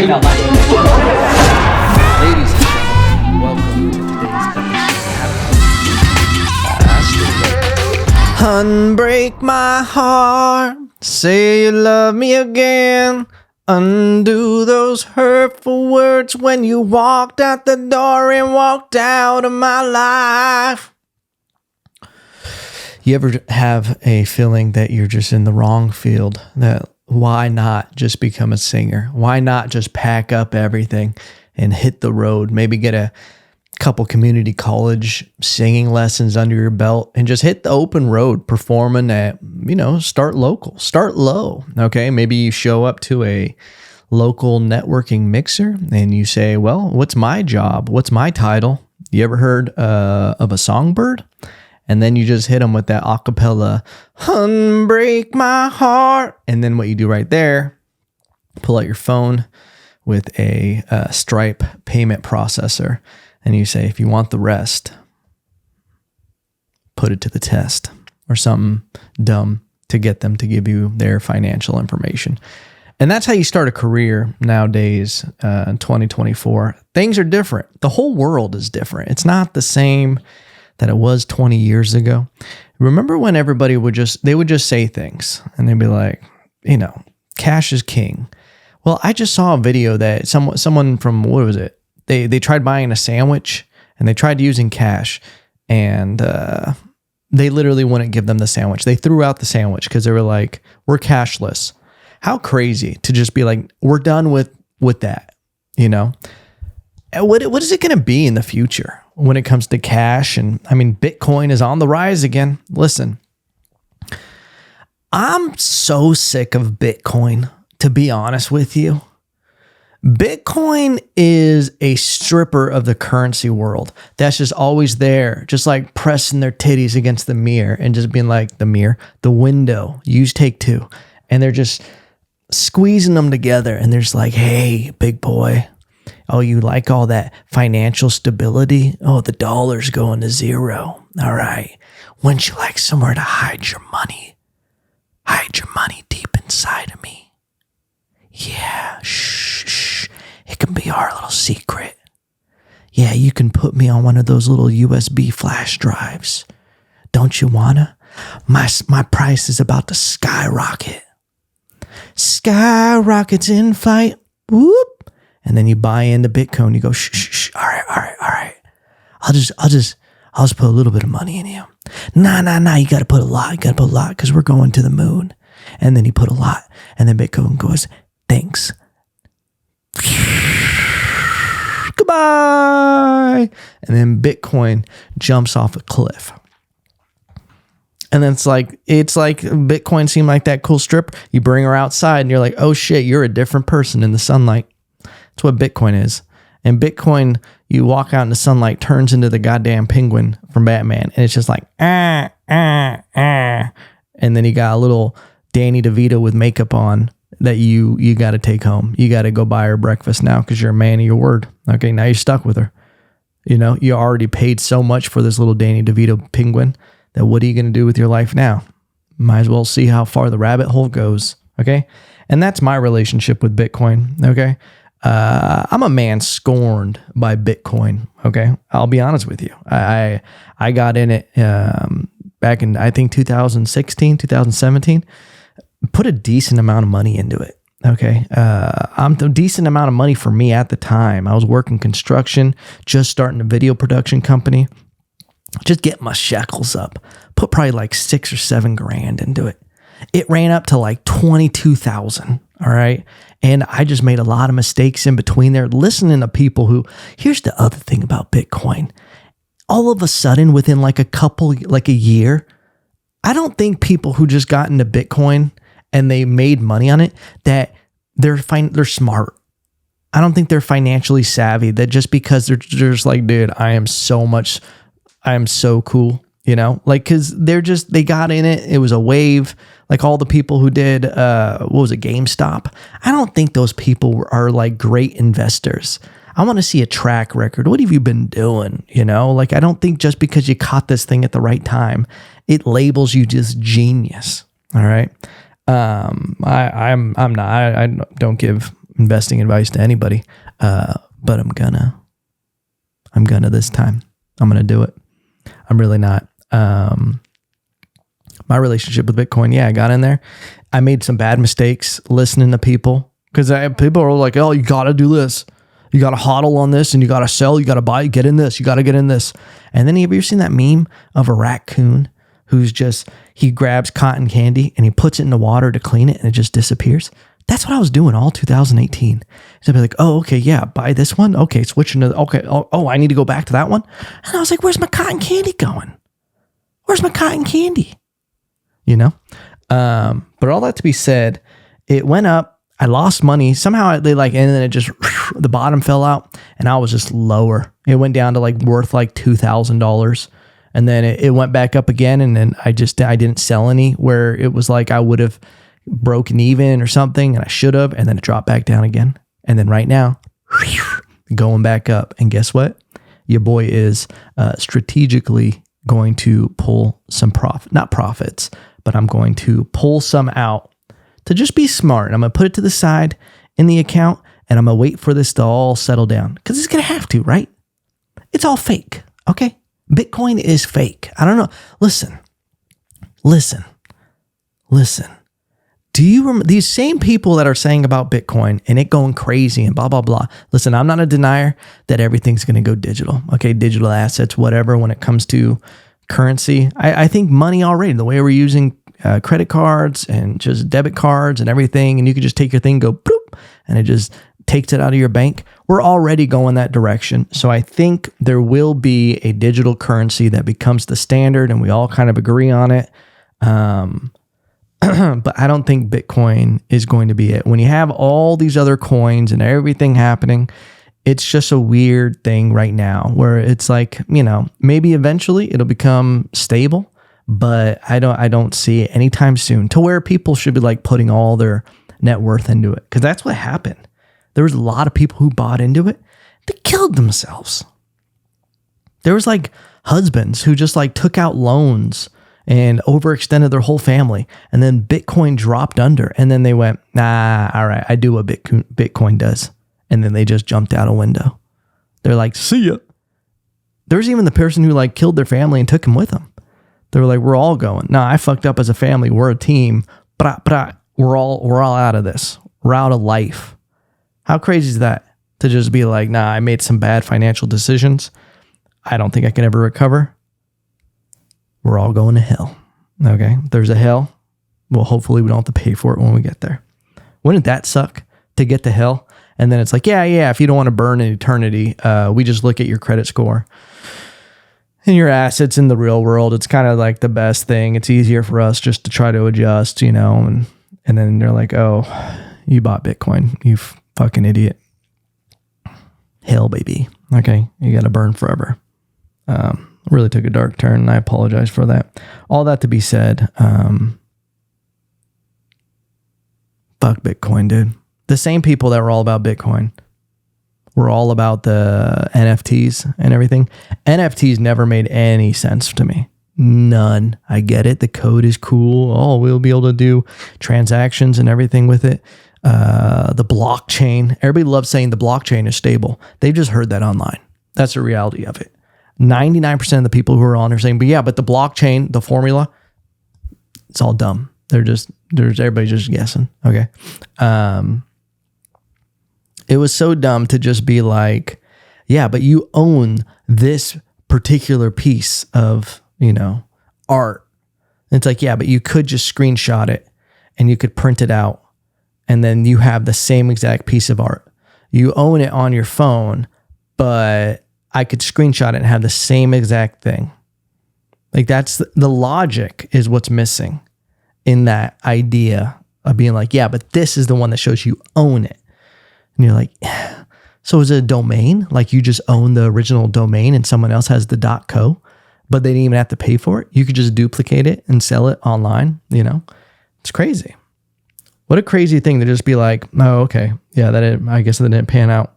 may not like it. Ladies and gentlemen, welcome to today's episode. Unbreak my heart, say you love me again. Undo those hurtful words when you walked out the door and walked out of my life. You ever have a feeling that you're just in the wrong field? That why not just become a singer? Why not just pack up everything and hit the road? Maybe get a couple community college singing lessons under your belt and just hit the open road performing at, start local, start low. Okay. Maybe you show up to a local networking mixer and you say, well, what's my job? What's my title? You ever heard of a songbird? And then you just hit them with that acapella, unbreak my heart. And then what you do right there, pull out your phone with a Stripe payment processor. And you say, if you want the rest, put it to the test or something dumb to get them to give you their financial information. And that's how you start a career nowadays in 2024. Things are different. The whole world is different. It's not the same that it was 20 years ago. Remember when everybody would just say things and they'd be like, cash is king. Well, I just saw a video that someone from, what was it? They tried buying a sandwich and they tried using cash and they literally wouldn't give them the sandwich. They threw out the sandwich because they were like, we're cashless. How crazy to just be like, we're done with that, What is it going to be in the future when it comes to cash? And Bitcoin is on the rise again. Listen, I'm so sick of Bitcoin, to be honest with you. Bitcoin is a stripper of the currency world that's just always there, just like pressing their titties against the mirror and just being like, the window, use take two. And they're just squeezing them together and they're just like, hey, big boy. Oh, you like all that financial stability? Oh, the dollar's going to zero. All right. Wouldn't you like somewhere to hide your money? Hide your money deep inside of me. Yeah, shh. It can be our little secret. Yeah, you can put me on one of those little USB flash drives. Don't you wanna? My price is about to skyrocket. Skyrockets in flight. Whoop. And then you buy into Bitcoin. You go, shh. All right. I'll just put a little bit of money in you. Nah. You got to put a lot. Because we're going to the moon. And then you put a lot. And then Bitcoin goes, thanks. Goodbye. And then Bitcoin jumps off a cliff. And then it's like Bitcoin seemed like that cool stripper. You bring her outside and you're like, oh shit, you're a different person in the sunlight. That's what Bitcoin is. And Bitcoin, you walk out in the sunlight, turns into the goddamn penguin from Batman. And it's just like, And then you got a little Danny DeVito with makeup on that you got to take home. You got to go buy her breakfast now because you're a man of your word. Okay, now you're stuck with her. You already paid so much for this little Danny DeVito penguin that what are you going to do with your life now? Might as well see how far the rabbit hole goes. Okay, and that's my relationship with Bitcoin. Okay, I'm a man scorned by Bitcoin. Okay, I'll be honest with you. I got in it back in, I think, 2016, 2017. Put a decent amount of money into it. Okay. A decent amount of money for me at the time. I was working construction, just starting a video production company, just getting my shekels up. Put probably like $6 or $7 grand into it. It ran up to like 22,000. All right. And I just made a lot of mistakes in between there, listening to people who, here's the other thing about Bitcoin. All of a sudden, within like a year, I don't think people who just got into Bitcoin and they made money on it, that they're smart. I don't think they're financially savvy, that just because they're just like, dude, I am so cool, cause they got in it. It was a wave. Like all the people who did, GameStop. I don't think those people are like great investors. I want to see a track record. What have you been doing? I don't think just because you caught this thing at the right time, it labels you just genius. All right. I'm not, I don't give, investing advice to anybody. But I'm gonna this time. I'm gonna do it. I'm really not. My relationship with Bitcoin, I got in there. I made some bad mistakes listening to people, because people are like, oh, you got to do this. You got to hodl on this, and you got to sell. You got to buy, get in this. You got to get in this. And then have you ever seen that meme of a raccoon who's he grabs cotton candy and he puts it in the water to clean it and it just disappears? That's what I was doing all 2018. So I'd be like, oh, okay, yeah, buy this one. Okay, switching to, okay, oh, I need to go back to that one. And I was like, where's my cotton candy going? Where's my cotton candy? But all that to be said, it went up. I lost money. Somehow and then it just, the bottom fell out and I was just lower. It went down to worth $2,000. And then it went back up again. And then I didn't sell any, where it was I would have broken even or something, and I should have. And then it dropped back down again. And then right now, going back up. And guess what? Your boy is strategically going to pull some not profits, but I'm going to pull some out to just be smart. I'm going to put it to the side in the account, and I'm going to wait for this to all settle down, because it's going to have to, right? It's all fake. Okay. Bitcoin is fake. I don't know. Listen. Do you remember these same people that are saying about Bitcoin and it going crazy and blah, blah, blah? Listen, I'm not a denier that everything's going to go digital. Okay. Digital assets, whatever, when it comes to currency. I think money already, the way we're using credit cards and just debit cards and everything, and you can just take your thing, go boop, and it just takes it out of your bank. We're already going that direction. So I think there will be a digital currency that becomes the standard, and we all kind of agree on it. But I don't think Bitcoin is going to be it. When you have all these other coins and everything happening, it's just a weird thing right now, where it's maybe eventually it'll become stable, but I don't see it anytime soon to where people should be putting all their net worth into it. Because that's what happened. There was a lot of people who bought into it. They killed themselves. There was husbands who just took out loans and overextended their whole family. And then Bitcoin dropped under, and then they went, nah, all right, I do what Bitcoin does. And then they just jumped out a window. They're like, see ya. There's even the person who killed their family and took him with them. They were like, we're all going. Nah, I fucked up as a family. We're a team. But we're all out of this. We're out of life. How crazy is that? To just be like, nah, I made some bad financial decisions. I don't think I can ever recover. We're all going to hell. Okay. There's a hell. Well, hopefully we don't have to pay for it when we get there. Wouldn't that suck to get to hell? And then it's if you don't want to burn in eternity, we just look at your credit score and your assets in the real world. It's kind of the best thing. It's easier for us just to try to adjust, and then they're like, oh, you bought Bitcoin, you fucking idiot. Hell, baby. Okay. You got to burn forever. Really took a dark turn, and I apologize for that. All that to be said, fuck Bitcoin, dude. The same people that were all about Bitcoin were all about the NFTs and everything. NFTs never made any sense to me. None. I get it. The code is cool. Oh, we'll be able to do transactions and everything with it. The blockchain. Everybody loves saying the blockchain is stable. They've just heard that online. That's the reality of it. 99% of the people who are on are saying, but the blockchain, the formula, it's all dumb. Everybody's just guessing. Okay. It was so dumb to just be like, but you own this particular piece of, art. And it's but you could just screenshot it and you could print it out, and then you have the same exact piece of art. You own it on your phone, but I could screenshot it and have the same exact thing. That's the logic is what's missing in that idea of being but this is the one that shows you own it. And you're like, so is it a domain? You just own the original domain and someone else has the .co, but they didn't even have to pay for it. You could just duplicate it and sell it online. It's crazy. What a crazy thing to just be like, oh, okay. Yeah, I guess that didn't pan out.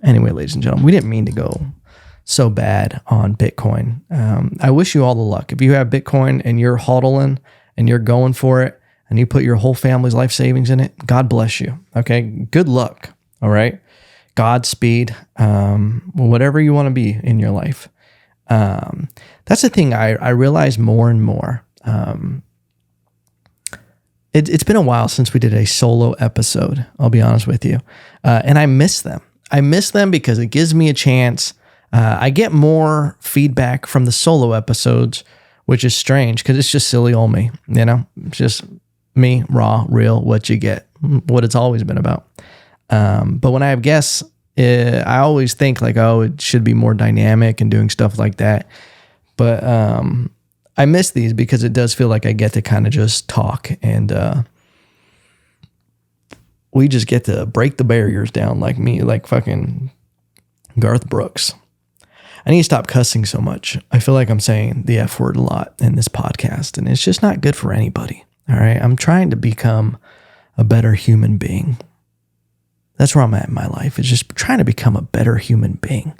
Anyway, ladies and gentlemen, we didn't mean to go so bad on Bitcoin. I wish you all the luck. If you have Bitcoin and you're hodling and you're going for it, and you put your whole family's life savings in it, God bless you. Okay. Good luck. All right. Godspeed. Whatever you want to be in your life. That's the thing I realize more and more. It's been a while since we did a solo episode, I'll be honest with you. And I miss them. I miss them because it gives me a chance. I get more feedback from the solo episodes, which is strange because it's just silly old me, you know? It's just me, raw, real, what you get, what it's always been about. But when I have guests, I always think like, oh, it should be more dynamic and doing stuff like that. But I miss these because it does feel like I get to kind of just talk and we just get to break the barriers down like me, like fucking Garth Brooks. I need to stop cussing so much. I feel like I'm saying the F word a lot in this podcast and it's just not good for anybody. All right. I'm trying to become a better human being. That's where I'm at in my life. It's just trying to become a better human being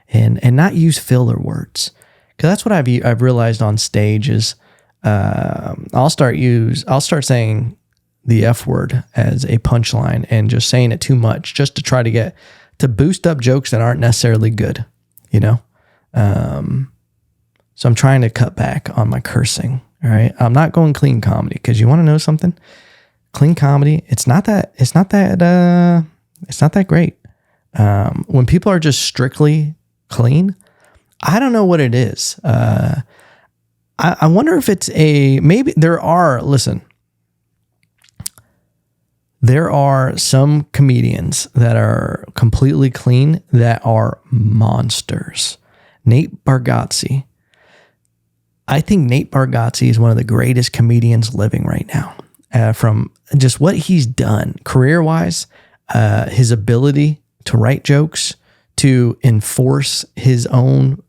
and not use filler words. Cause that's what I've realized on stage is, I'll start saying the F word as a punchline and just saying it too much just to try to boost up jokes that aren't necessarily good, you know? So I'm trying to cut back on my cursing. All right. I'm not going clean comedy because you want to know something? Clean comedy. It's not that great. When people are just strictly clean, I don't know what it is. I wonder if it's maybe there are some comedians that are completely clean that are monsters. Nate Bargatze. I think Nate Bargatze is one of the greatest comedians living right now. From just what he's done career-wise, his ability to write jokes, to enforce his own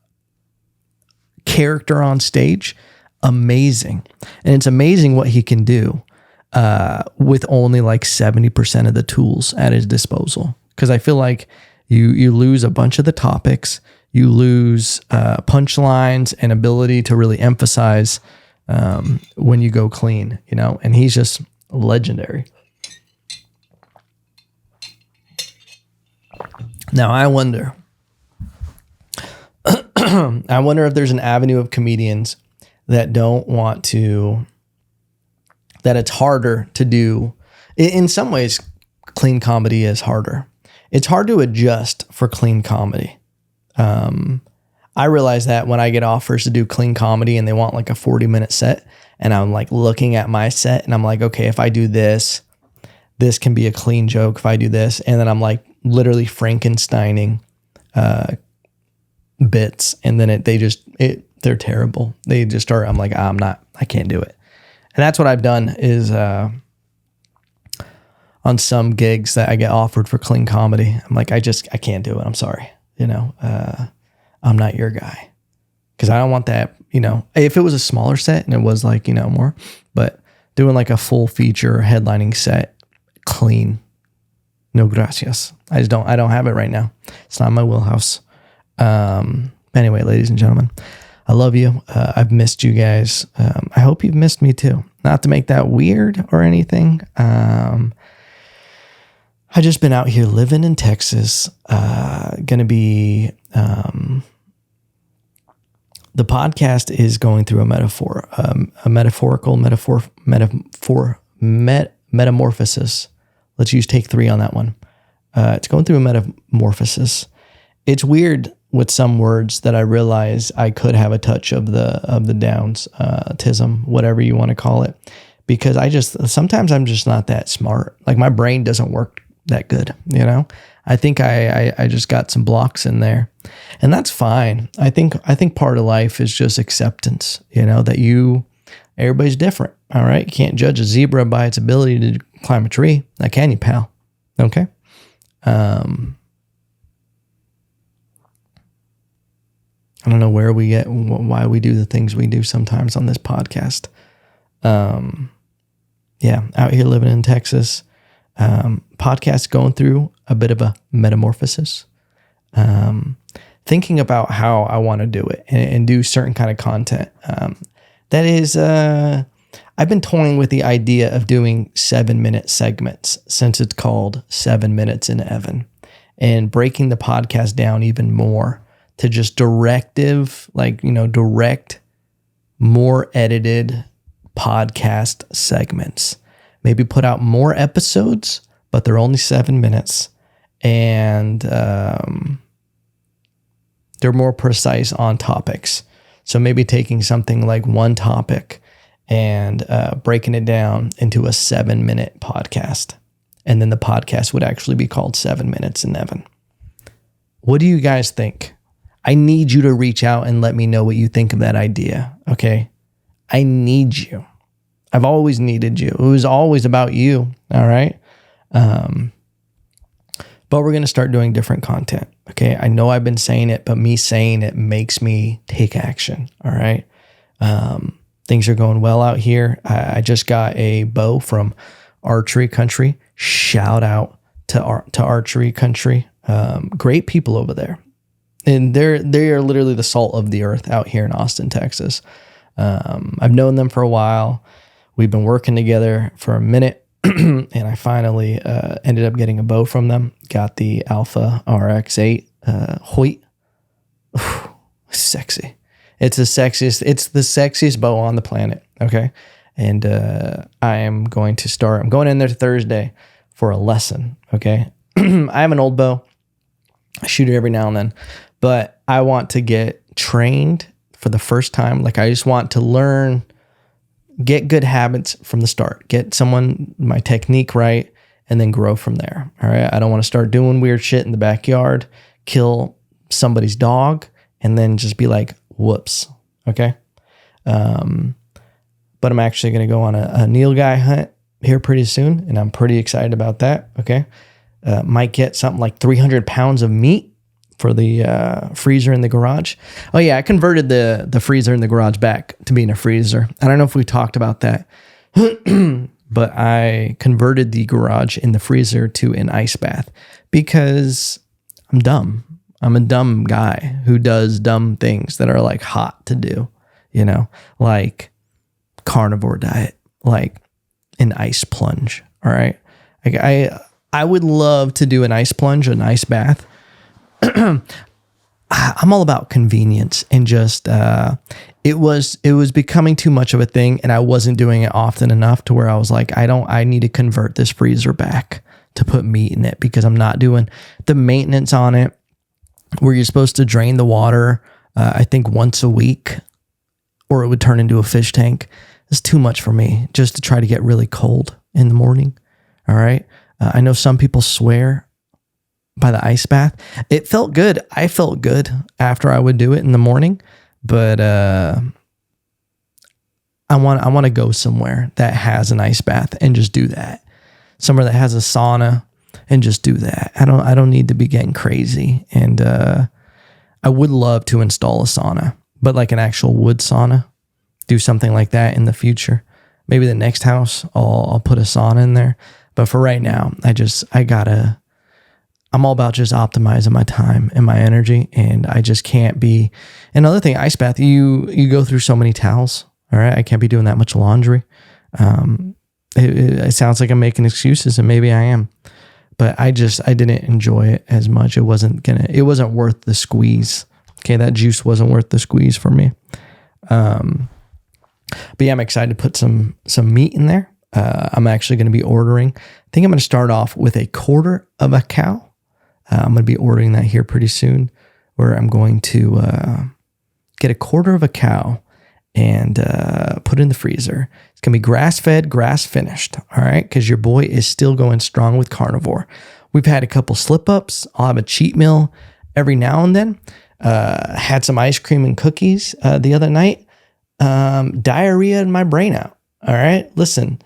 character on stage, amazing. And it's amazing what he can do with only like 70% of the tools at his disposal. Because I feel like you lose a bunch of the topics, you lose punchlines and ability to really emphasize when you go clean, you know, and he's just legendary. Now I wonder if there's an avenue of comedians that don't want to, that it's harder to do. In some ways, clean comedy is harder. It's hard to adjust for clean comedy. I realize that when I get offers to do clean comedy and they want like a 40-minute set and I'm like looking at my set and I'm like, okay, if I do this can be a clean joke if I do this. And then I'm like literally Frankensteining bits. And then they're terrible. They just start, I'm like, I can't do it. And that's what I've done is on some gigs that I get offered for clean comedy. I'm like, I can't do it. I'm sorry. You know, I'm not your guy. Cause I don't want that, you know, if it was a smaller set and it was like, you know, more, but doing like a full feature headlining set, clean, no gracias. I don't have it right now. It's not my wheelhouse. Anyway, ladies and gentlemen, I love you. I've missed you guys. I hope you've missed me too. Not to make that weird or anything. I just been out here living in Texas. Gonna be, the podcast is going through a metamorphosis. Let's use take 3 on that one. It's going through a metamorphosis. It's weird with some words that I realize I could have a touch of the Downs, tism, whatever you want to call it, because sometimes I'm just not that smart. Like my brain doesn't work that good, you know? I think I just got some blocks in there, and that's fine. I think part of life is just acceptance, you know, that everybody's different. All right. You can't judge a zebra by its ability to climb a tree. Now, can you, pal? Okay. I don't know why we do the things we do sometimes on this podcast. Yeah. Out here living in Texas, podcast going through a bit of a metamorphosis, thinking about how I want to do it and do certain kind of content. That is, I've been toying with the idea of doing 7-minute segments since it's called 7 Minutes in Evan, and breaking the podcast down even more to just direct, more edited podcast segments. Maybe put out more episodes, but they're only 7 minutes, and they're more precise on topics. So maybe taking something like one topic and breaking it down into a 7-minute podcast. And then the podcast would actually be called 7 Minutes in Evan. What do you guys think? I need you to reach out and let me know what you think of that idea, okay? I need you. I've always needed you. It was always about you, all right? But we're going to start doing different content, okay? I know I've been saying it, but me saying it makes me take action, all right? Things are going well out here. I just got a bow from Archery Country. Shout out to Archery Country. Great people over there. And they are literally the salt of the earth out here in Austin, Texas. I've known them for a while. We've been working together for a minute. And I finally ended up getting a bow from them. Got the Alpha RX8 Hoyt. Sexy. It's the sexiest bow on the planet. Okay. And I'm going in there Thursday for a lesson. Okay. I have an old bow. I shoot it every now and then, but I want to get trained for the first time. Like, I just want to learn, get good habits from the start, get my technique right, and then grow from there. All right. I don't want to start doing weird shit in the backyard, kill somebody's dog, and then just be like, whoops. Okay. But I'm actually going to go on a nilgai hunt here pretty soon, and I'm pretty excited about that. Okay. Might get something like 300 pounds of meat for the freezer in the garage. Oh yeah, I converted the freezer in the garage back to being a freezer. I don't know if we talked about that, but I converted the garage in the freezer to an ice bath because I'm dumb. I'm a dumb guy who does dumb things that are like hot to do, like carnivore diet, like an ice plunge. All right. Like I would love to do an ice plunge, an ice bath. I'm all about convenience, and just it was becoming too much of a thing, and I wasn't doing it often enough to where I was like, I need to convert this freezer back to put meat in it, because I'm not doing the maintenance on it where you're supposed to drain the water I think once a week, or it would turn into a fish tank. It's too much for me just to try to get really cold in the morning. All right. I know some people swear by the ice bath. It felt good. I felt good after I would do it in the morning, but I want to go somewhere that has an ice bath and just do that. Somewhere that has a sauna and just do that. I don't need to be getting crazy. And I would love to install a sauna, but like an actual wood sauna. Do something like that in the future. Maybe the next house I'll put a sauna in there. But for right now, I'm all about just optimizing my time and my energy, and I just can't be. Another thing, ice bath, you go through so many towels. All right. I can't be doing that much laundry. It sounds like I'm making excuses, and maybe I am, but I didn't enjoy it as much. It wasn't worth the squeeze. Okay. That juice wasn't worth the squeeze for me. But yeah, I'm excited to put some meat in there. I'm actually going to be ordering. I think I'm going to start off with a quarter of a cow. I'm going to be ordering that here pretty soon, where I'm going to get a quarter of a cow and put it in the freezer. It's going to be grass-fed, grass-finished, all right? Because your boy is still going strong with carnivore. We've had a couple slip-ups. I'll have a cheat meal every now and then. Had some ice cream and cookies the other night. Diarrhea in my brain out, all right? Listen,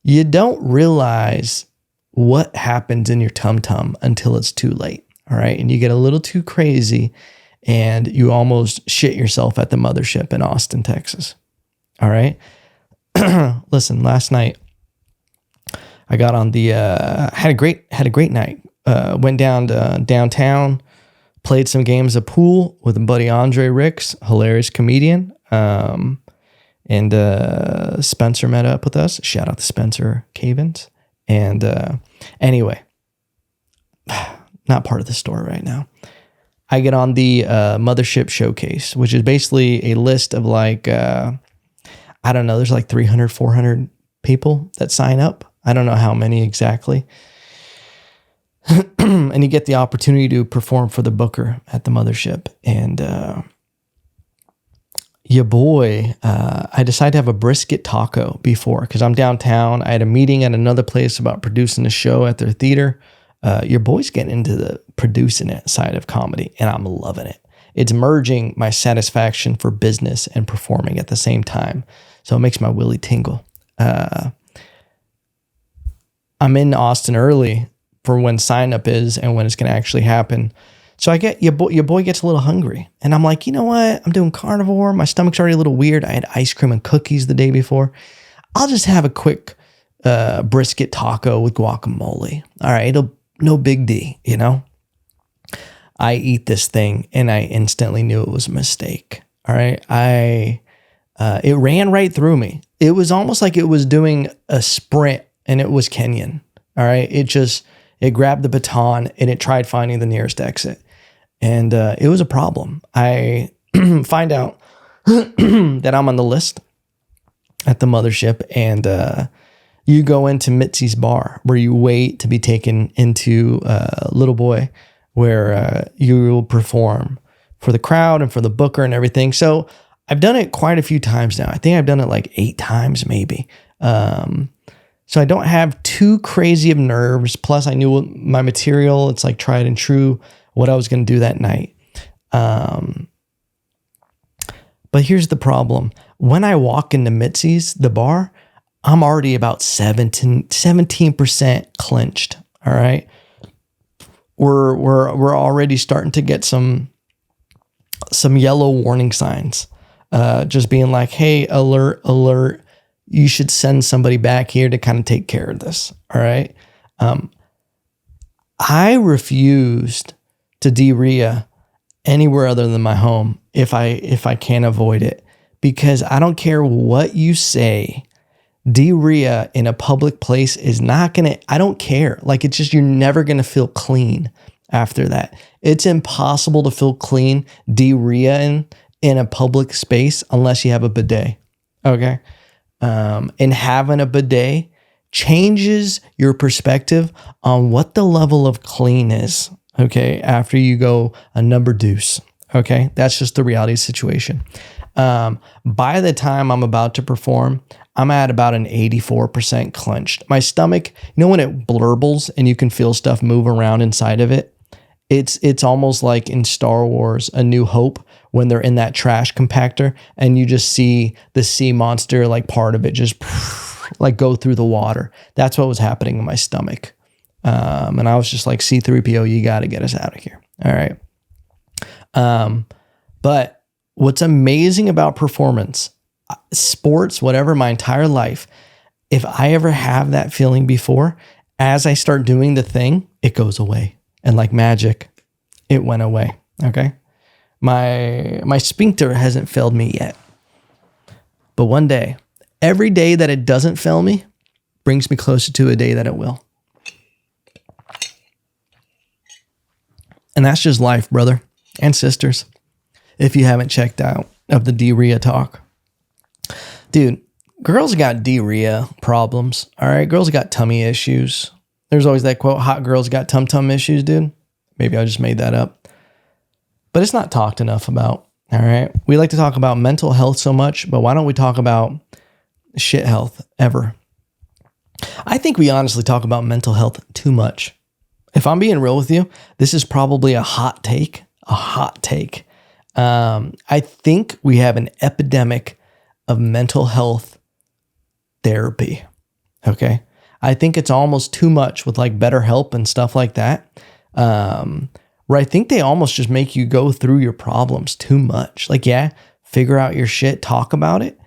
you don't realize what happens in your tum-tum until it's too late, all right? And you get a little too crazy, and you almost shit yourself at the mothership in Austin, Texas, all right? Listen, last night I got on the had a great night. Went down to downtown, played some games of pool with a buddy, Andre Ricks, hilarious comedian. And Spencer met up with us. Shout out to Spencer Cavins. And anyway, not part of the story right now. I get on the Mothership Showcase, which is basically a list of like, I don't know, there's like 300, 400 people that sign up. I don't know how many exactly. And you get the opportunity to perform for the booker at the Mothership. And your boy, I decided to have a brisket taco before because I'm downtown. I had a meeting at another place about producing a show at their theater. Your boy's getting into the producing it side of comedy, and I'm loving it. It's merging my satisfaction for business and performing at the same time. So it makes my willy tingle. I'm in Austin early for when sign up is and when it's going to actually happen. So I get your boy gets a little hungry, and I'm like, you know what? I'm doing carnivore. My stomach's already a little weird. I had ice cream and cookies the day before. I'll just have a quick brisket taco with guacamole. All right, no big D, you know. I eat this thing, and I instantly knew it was a mistake. All right, it ran right through me. It was almost like it was doing a sprint, and it was Kenyan. All right, it grabbed the baton and it tried finding the nearest exit. And it was a problem. I find out that I'm on the list at the Mothership, and you go into Mitzi's bar where you wait to be taken into Little Boy, where you will perform for the crowd and for the booker and everything. So I've done it quite a few times now. I think I've done it like 8 times maybe. So I don't have too crazy of nerves. Plus I knew my material. It's like tried and true what I was going to do that night. But here's the problem. When I walk into Mitzi's, the bar, I'm already about 17% clinched. All right. We're already starting to get some yellow warning signs. Just being like, hey, alert. You should send somebody back here to kind of take care of this. All right. I refused to diarrhea anywhere other than my home if I can't avoid it, because I don't care what you say. Diarrhea in a public place is not going to, I don't care. Like, it's just, you're never going to feel clean after that. It's impossible to feel clean diarrhea in a public space unless you have a bidet. Okay. And having a bidet changes your perspective on what the level of clean is. Okay. After you go a number deuce. Okay. That's just the reality situation. By the time I'm about to perform, I'm at about an 84% clenched. My stomach, you know, when it blurbles and you can feel stuff move around inside of it, it's almost like in Star Wars, A New Hope, when they're in that trash compactor and you just see the sea monster, like part of it just like go through the water. That's what was happening in my stomach. And I was just like, C-3PO, you got to get us out of here. All right. But what's amazing about performance, sports, whatever, my entire life, if I ever have that feeling before, as I start doing the thing, it goes away. And like magic, it went away. Okay. My sphincter hasn't failed me yet. But one day, every day that it doesn't fail me brings me closer to a day that it will. And that's just life, brother and sisters. If you haven't checked out of the diarrhea talk. Dude, girls got diarrhea problems. All right. Girls got tummy issues. There's always that quote, hot girls got tum-tum issues, dude. Maybe I just made that up. But it's not talked enough about. All right. We like to talk about mental health so much, but why don't we talk about shit health ever? I think we honestly talk about mental health too much. If I'm being real with you, this is probably a hot take. I think we have an epidemic of mental health therapy. Okay. I think it's almost too much with like BetterHelp and stuff like that. Where I think they almost just make you go through your problems too much. Like, yeah, figure out your shit, talk about it,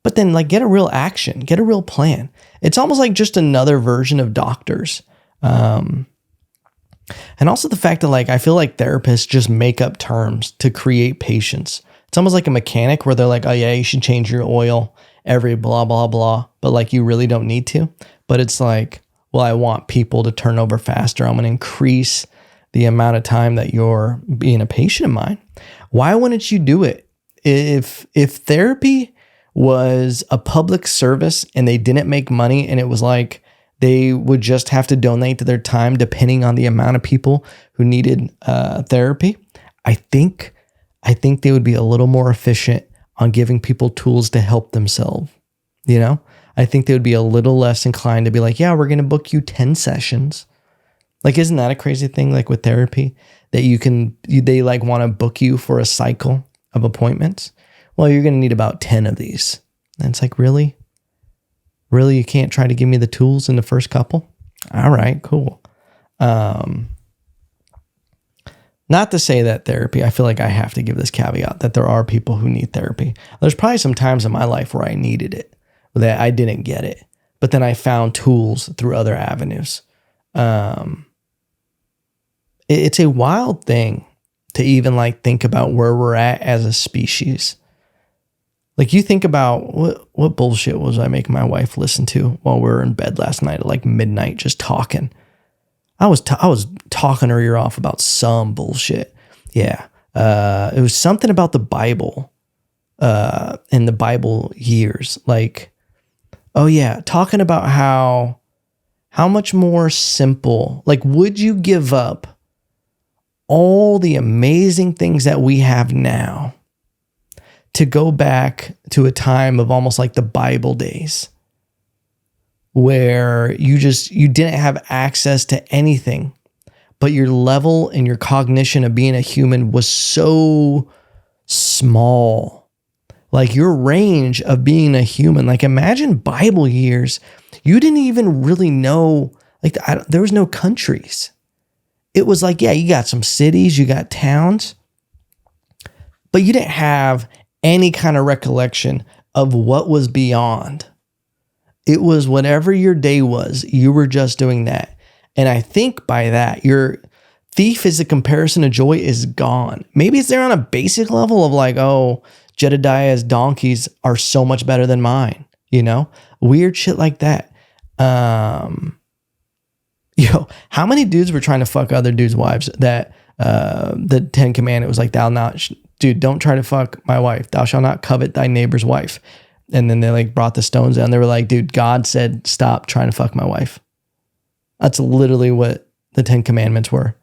but then like get a real action, get a real plan. It's almost like just another version of doctors. And also the fact that like, I feel like therapists just make up terms to create patients. It's almost like a mechanic where they're like, oh yeah, you should change your oil every blah, blah, blah. But like, you really don't need to. But it's like, well, I want people to turn over faster. I'm going to increase the amount of time that you're being a patient of mine. Why wouldn't you do it? If therapy was a public service and they didn't make money, and it was like they would just have to donate to their time depending on the amount of people who needed therapy, I think they would be a little more efficient on giving people tools to help themselves. You know, I think they would be a little less inclined to be like, yeah, we're going to book you 10 sessions. Like, isn't that a crazy thing? Like with therapy, that they like want to book you for a cycle of appointments. Well, you're going to need about 10 of these. And it's like, really? Really? You can't try to give me the tools in the first couple? All right, cool. Not to say that therapy, I feel like I have to give this caveat that there are people who need therapy. There's probably some times in my life where I needed it, that I didn't get it, but then I found tools through other avenues. It's a wild thing to even like think about where we're at as a species. Like, you think about what bullshit was I making my wife listen to while we were in bed last night at like midnight, just talking. I was talking her ear off about some bullshit. Yeah. It was something about the Bible, and the Bible years. Like, oh yeah, talking about how much more simple, like, would you give up all the amazing things that we have now to go back to a time of almost like the Bible days, where you didn't have access to anything, but your level and your cognition of being a human was so small. Like, your range of being a human, like, imagine Bible years. You didn't even really know, like, there was no countries. It was like, yeah, you got some cities, you got towns, but you didn't have any kind of recollection of what was beyond. It was whatever your day was, you were just doing that. And I think by that, your thief is a comparison of joy is gone. Maybe it's there on a basic level of like, oh, Jedediah's donkeys are so much better than mine, you know? Weird shit like that. How many dudes were trying to fuck other dudes' wives that the 10 Commandment was like, thou not, dude, don't try to fuck my wife. Thou shalt not covet thy neighbor's wife. And then they like brought the stones down. They were like, dude, God said, stop trying to fuck my wife. That's literally what the 10 Commandments were.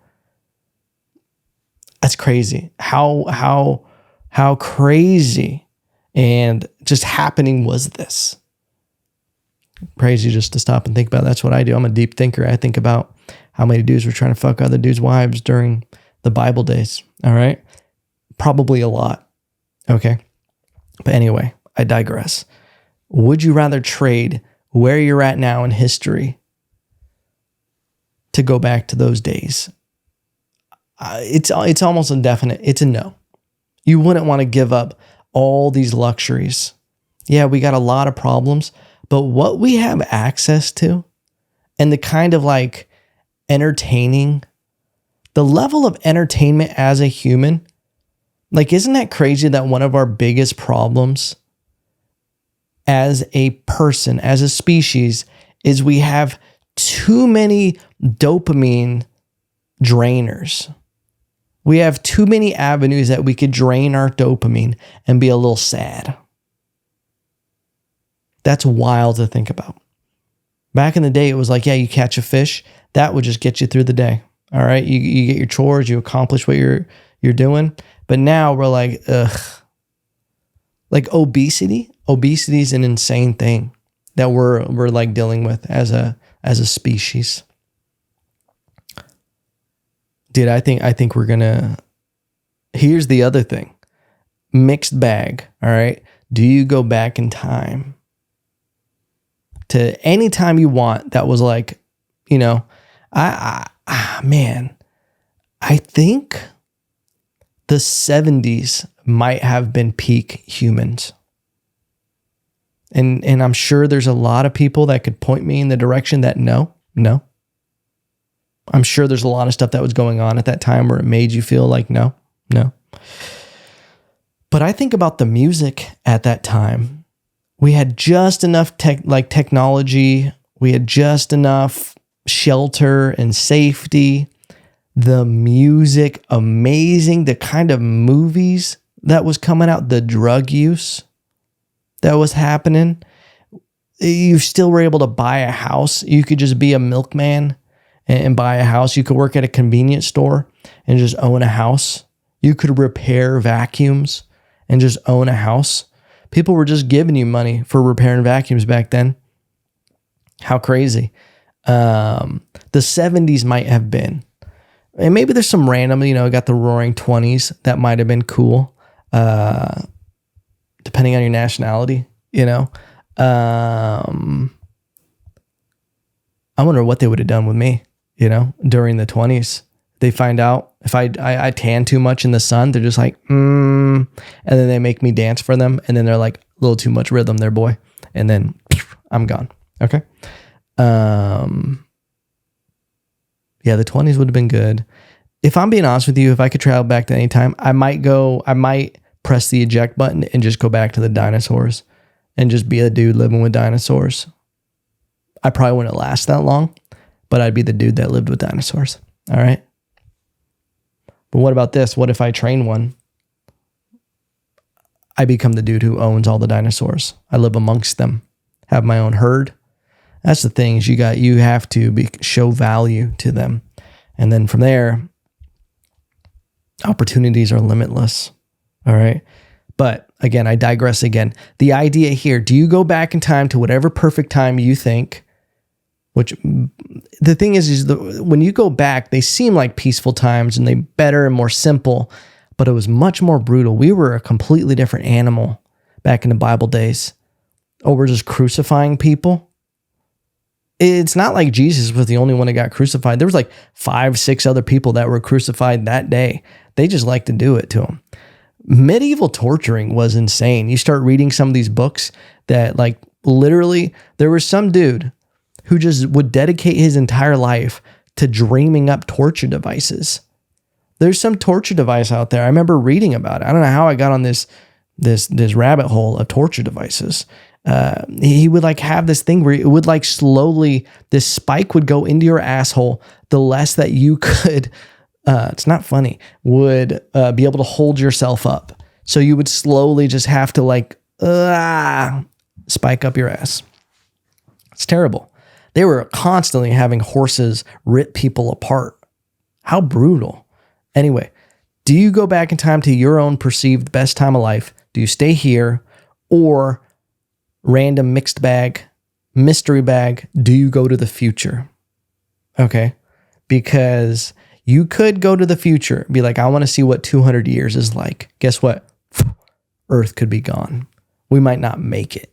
That's crazy. How crazy and just happening was this? Crazy just to stop and think about it. That's what I do. I'm a deep thinker. I think about how many dudes were trying to fuck other dudes' wives during the Bible days. All right. Probably a lot. Okay. But anyway, I digress. Would you rather trade where you're at now in history to go back to those days? It's almost indefinite. It's a no. You wouldn't want to give up all these luxuries. Yeah, we got a lot of problems, but what we have access to and the kind of like entertaining, the level of entertainment as a human, like, isn't that crazy that one of our biggest problems as a person, as a species, is we have too many dopamine drainers. We have too many avenues that we could drain our dopamine and be a little sad. That's wild to think about. Back in the day, it was like, yeah, you catch a fish, that would just get you through the day. All right, you get your chores, you accomplish what you're doing. But now we're like, ugh. Like obesity is an insane thing that we're like dealing with as a species. Dude, I think we're gonna. Here's the other thing. Mixed bag. All right. Do you go back in time to any time you want that was like, you know, man, I think the 70s might have been peak humans. And I'm sure there's a lot of people that could point me in the direction that no. I'm sure there's a lot of stuff that was going on at that time where it made you feel like no. But I think about the music at that time. We had just enough technology. We had just enough shelter and safety. The music, amazing. The kind of movies that was coming out, the drug use that was happening. You still were able to buy a house. You could just be a milkman and buy a house. You could work at a convenience store and just own a house. You could repair vacuums and just own a house. People were just giving you money for repairing vacuums back then. How crazy. The 70s might have been. And maybe there's some random, got the roaring 20s. That might have been cool. Depending on your nationality, I wonder what they would have done with me, during the 20s. They find out if I tan too much in the sun, they're just like, and then they make me dance for them. And then they're like, a little too much rhythm there, boy. And then I'm gone. Okay. Yeah, the 20s would have been good. If I'm being honest with you, if I could travel back to any time, I might press the eject button and just go back to the dinosaurs and just be a dude living with dinosaurs. I probably wouldn't last that long, but I'd be the dude that lived with dinosaurs. All right. But what about this? What if I train one? I become the dude who owns all the dinosaurs. I live amongst them, have my own herd. That's the thing is you have to show value to them. And then from there, opportunities are limitless. All right. But again, I digress again. The idea here, do you go back in time to whatever perfect time you think, which the thing is when you go back, they seem like peaceful times and they better and more simple, but it was much more brutal. We were a completely different animal back in the Bible days. Oh, we're just crucifying people. It's not like Jesus was the only one that got crucified. There was like 5, 6 other people that were crucified that day. They just like to do it to them. Medieval torturing was insane. You start reading some of these books that like literally there was some dude who just would dedicate his entire life to dreaming up torture devices. There's some torture device out there. I remember reading about it. I don't know how I got on this rabbit hole of torture devices. He would like have this thing where it would like slowly, this spike would go into your asshole. The less that you could, it's not funny, would be able to hold yourself up. So you would slowly just have to like spike up your ass. It's terrible. They were constantly having horses rip people apart. How brutal. Anyway, do you go back in time to your own perceived best time of life? Do you stay here or random mixed bag, mystery bag? Do you go to the future? Okay. Because you could go to the future, be like, I want to see what 200 years is like. Guess what? Earth could be gone. We might not make it.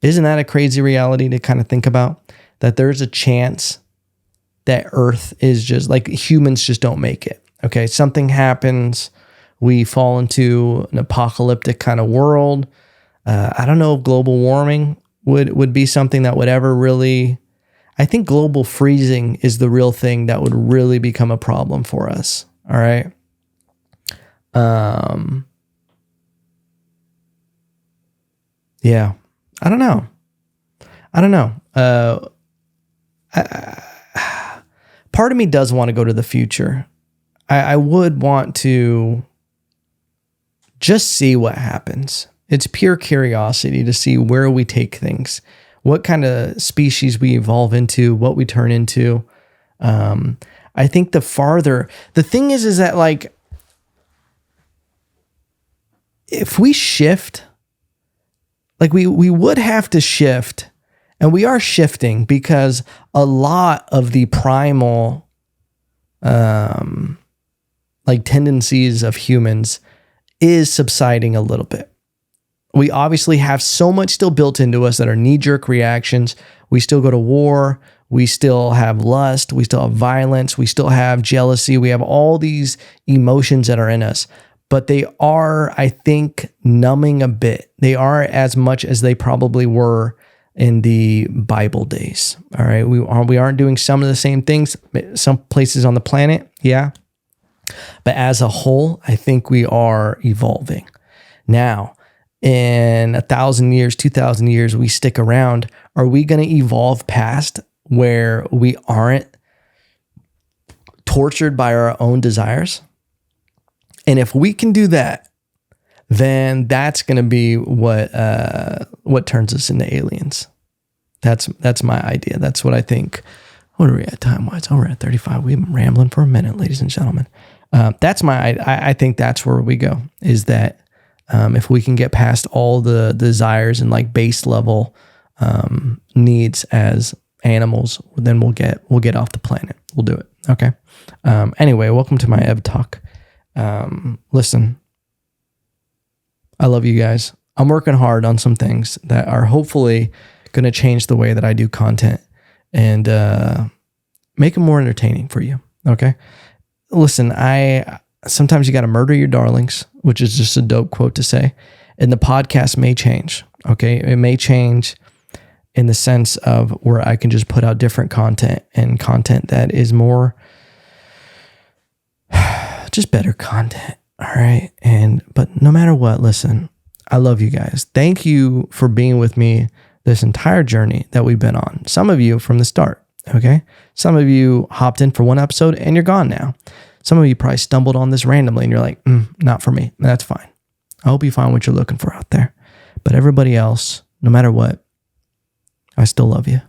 Isn't that a crazy reality to kind of think about? That there's a chance that Earth is just like humans just don't make it. Okay. Something happens. We fall into an apocalyptic kind of world. I don't know if global warming would be something that would ever really, I think global freezing is the real thing that would really become a problem for us. All right. Yeah. I don't know. Part of me does want to go to the future. I would want to just see what happens. It's pure curiosity to see where we take things, what kind of species we evolve into, what we turn into. I think the thing is that like, if we shift, like we would have to shift, and we are shifting because a lot of the primal, like tendencies of humans is subsiding a little bit. We obviously have so much still built into us that are knee-jerk reactions. We still go to war. We still have lust. We still have violence. We still have jealousy. We have all these emotions that are in us, but they are, I think, numbing a bit. They are as much as they probably were in the Bible days. All right. We aren't doing some of the same things, some places on the planet. Yeah. But as a whole, I think we are evolving. Now, in 1,000 years, 2,000 years, we stick around, are we going to evolve past where we aren't tortured by our own desires? And if we can do that, then that's going to be what turns us into aliens. That's my idea. That's what I think. What are we at time-wise? Oh, we're at 35. We've been rambling for a minute, ladies and gentlemen. I think that's where we go, is that if we can get past all the desires and like base level needs as animals, then we'll get off the planet. We'll do it. Okay. Anyway, welcome to my Ebb Talk. Listen, I love you guys. I'm working hard on some things that are hopefully going to change the way that I do content and make it more entertaining for you. Okay. Listen, sometimes you got to murder your darlings, which is just a dope quote to say. And the podcast may change. Okay. It may change in the sense of where I can just put out different content and content that is more just better content. All right. But no matter what, listen, I love you guys. Thank you for being with me this entire journey that we've been on. Some of you from the start. Okay. Some of you hopped in for one episode and you're gone now. Some of you probably stumbled on this randomly and you're like, not for me. That's fine. I hope you find what you're looking for out there. But everybody else, no matter what, I still love you.